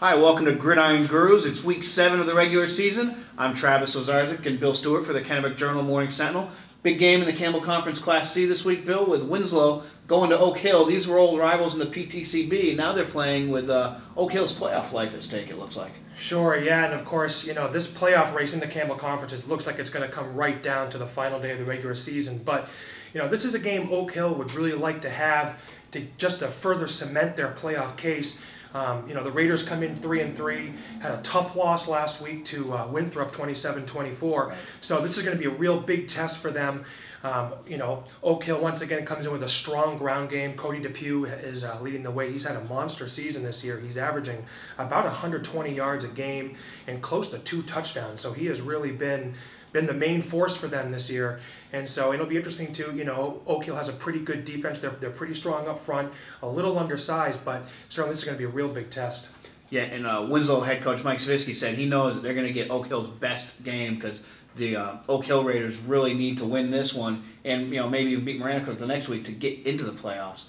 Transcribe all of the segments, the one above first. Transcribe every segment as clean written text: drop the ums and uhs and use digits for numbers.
Hi, welcome to Gridiron Gurus. It's week 7 of the regular season. I'm Travis Ozarzik and Bill Stewart for the Kennebec Journal Morning Sentinel. Big game in the Campbell Conference Class C this week, Bill, with Winslow going to Oak Hill. These were old rivals in the PTCB. Now they're playing with Oak Hill's playoff life at stake, it looks like. Sure, yeah, and of course, this playoff race in the Campbell Conference, it looks like it's going to come right down to the final day of the regular season. But, this is a game Oak Hill would really like to have to further cement their playoff case. The Raiders come in 3-3, had a tough loss last week to Winthrop 27-24. So this is going to be a real big test for them. Oak Hill once again comes in with a strong ground game. Cody Depew is leading the way. He's had a monster season this year. He's averaging about 120 yards a game and close to 2 touchdowns. So he has really been the main force for them this year. And so it'll be interesting too. Oak Hill has a pretty good defense. They're pretty strong up front, a little undersized, but certainly this is going to be a real big test. Yeah, and Winslow head coach Mike Savitsky said he knows that they're going to get Oak Hill's best game because the Oak Hill Raiders really need to win this one and maybe even beat Maranacook the next week to get into the playoffs.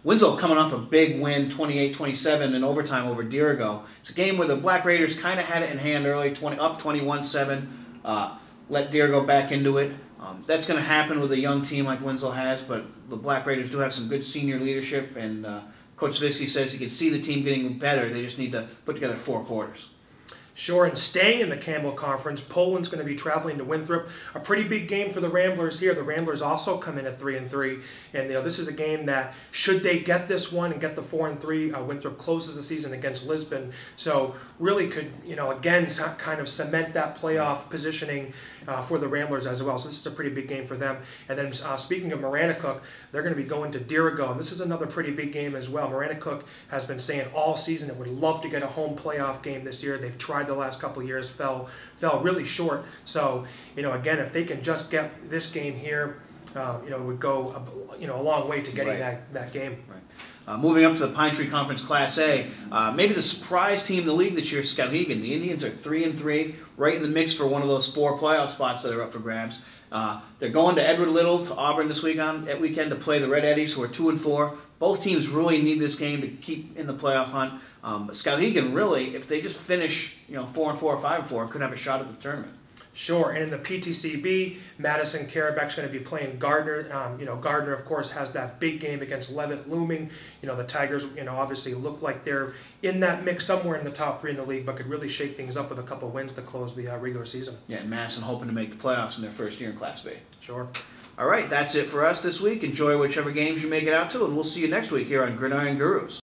Winslow coming off a big win, 28-27 in overtime over Dirigo. It's a game where the Black Raiders kind of had it in hand early, up 21-7. Let Dirigo back into it. That's going to happen with a young team like Winslow has, but the Black Raiders do have some good senior leadership, and Coach Savitsky says he can see the team getting better. They just need to put together 4 quarters. Sure, and staying in the Campbell Conference, Poland's going to be traveling to Winthrop. A pretty big game for the Ramblers here. The Ramblers also come in at 3-3, and this is a game that, should they get this one and get the 4-3, Winthrop closes the season against Lisbon. So really could, again, kind of cement that playoff positioning for the Ramblers as well. So this is a pretty big game for them. And then speaking of Maranacook, they're going to be going to Dirigo, and this is another pretty big game as well. Maranacook has been saying all season it would love to get a home playoff game this year. They've tried the last couple of years, fell really short. So, again, if they can just get this game here, it would go a long way to getting that game. Right. Moving up to the Pine Tree Conference Class A, maybe the surprise team in the league this year is Skowhegan. The Indians are 3-3, right in the mix for one of those 4 playoff spots that are up for grabs. They're going to Edward Little to Auburn this weekend to play the Red Eddies, who are 2-4. Both teams really need this game to keep in the playoff hunt. Skowhegan really, if they just finish 4-4 or 5-4, could have a shot at the tournament. Sure, and in the PTCB, Madison Carabec's going to be playing Gardner. Gardner, of course, has that big game against Leavitt looming. The Tigers, obviously look like they're in that mix somewhere in the top 3 in the league, but could really shake things up with a couple wins to close the regular season. Yeah, and Madison hoping to make the playoffs in their first year in Class B. Sure. All right, that's it for us this week. Enjoy whichever games you make it out to, and we'll see you next week here on Gridiron Gurus.